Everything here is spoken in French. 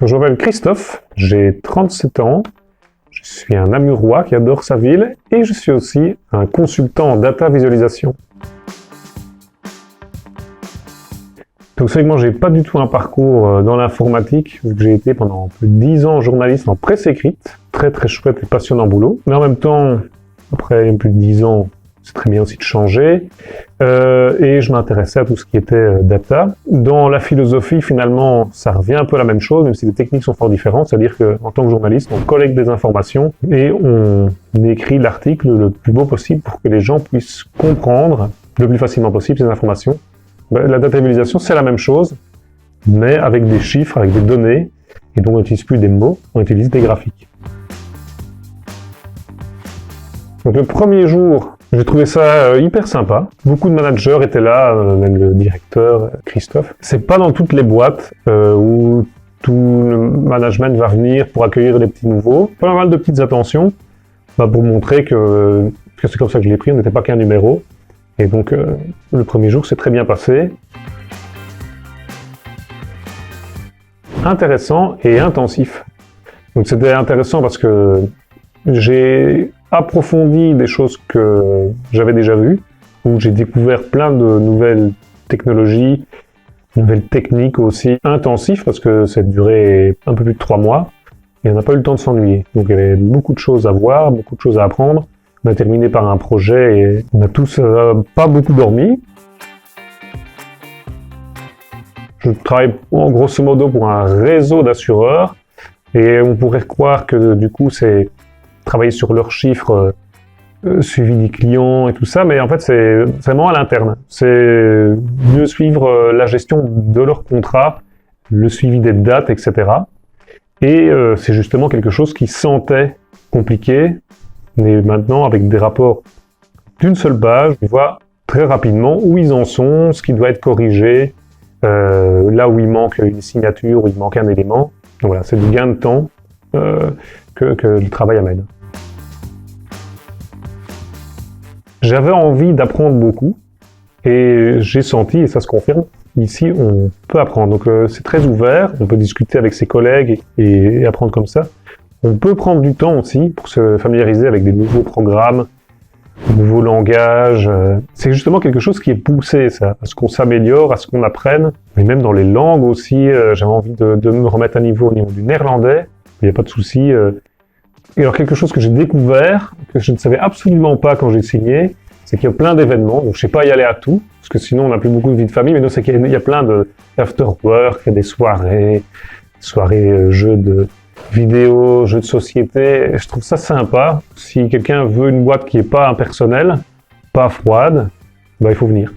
Je m'appelle Christophe, j'ai 37 ans, je suis un Namurois qui adore sa ville et je suis aussi un consultant en data visualisation. Donc c'est vrai que moi j'ai pas du tout un parcours dans l'informatique, vu que j'ai été pendant plus de 10 ans journaliste en presse écrite, très chouette et passionnant boulot, mais en même temps, après plus de 10 ans, c'est très bien aussi de changer, et je m'intéressais à tout ce qui était data. Dans la philosophie, finalement, ça revient un peu à la même chose, même si les techniques sont fort différentes, c'est-à-dire qu'en tant que journaliste, on collecte des informations et on écrit l'article le plus beau possible pour que les gens puissent comprendre le plus facilement possible ces informations. La data visualisation, c'est la même chose, mais avec des chiffres, avec des données, et donc on n'utilise plus des mots, on utilise des graphiques. Donc le premier jour, j'ai trouvé ça hyper sympa. Beaucoup de managers étaient là, même le directeur, Christophe. C'est pas dans toutes les boîtes où tout le management va venir pour accueillir les petits nouveaux. Pas mal de petites attentions pour montrer que c'est comme ça que je l'ai pris, on n'était pas qu'un numéro. Et donc le premier jour s'est très bien passé. Intéressant et intensif. Donc c'était intéressant parce que j'ai approfondi des choses que j'avais déjà vues, où j'ai découvert plein de nouvelles technologies, nouvelles techniques aussi, intensif parce que ça a duré un peu plus de 3 mois, et on n'a pas eu le temps de s'ennuyer. Donc il y avait beaucoup de choses à voir, beaucoup de choses à apprendre. On a terminé par un projet et on a tous pas beaucoup dormi. Je travaille en grosso modo pour un réseau d'assureurs, et on pourrait croire que du coup c'est travailler sur leurs chiffres, suivi des clients et tout ça, mais en fait c'est vraiment à l'interne. C'est mieux suivre la gestion de leurs contrats, le suivi des dates, etc. Et c'est justement quelque chose qui sentait compliqué, mais maintenant avec des rapports d'une seule page, on voit très rapidement où ils en sont, ce qui doit être corrigé, là où il manque une signature, où il manque un élément. Donc voilà, c'est du gain de temps que le travail amène. J'avais envie d'apprendre beaucoup et j'ai senti, et ça se confirme, ici on peut apprendre. Donc c'est très ouvert, on peut discuter avec ses collègues et apprendre comme ça. On peut prendre du temps aussi pour se familiariser avec des nouveaux programmes, des nouveaux langages. C'est justement quelque chose qui est poussé, ça, à ce qu'on s'améliore, à ce qu'on apprenne. Mais même dans les langues aussi, j'avais envie de me remettre à niveau au niveau du néerlandais. Il n'y a pas de souci. Et alors quelque chose que j'ai découvert, que je ne savais absolument pas quand j'ai signé, c'est qu'il y a plein d'événements. Donc je ne sais pas y aller à tout, parce que sinon on n'a plus beaucoup de vie de famille, mais non, c'est qu'il y a plein de after-work, des soirées jeux de vidéo, jeux de société. Et je trouve ça sympa. Si quelqu'un veut une boîte qui n'est pas impersonnelle, pas froide, il faut venir.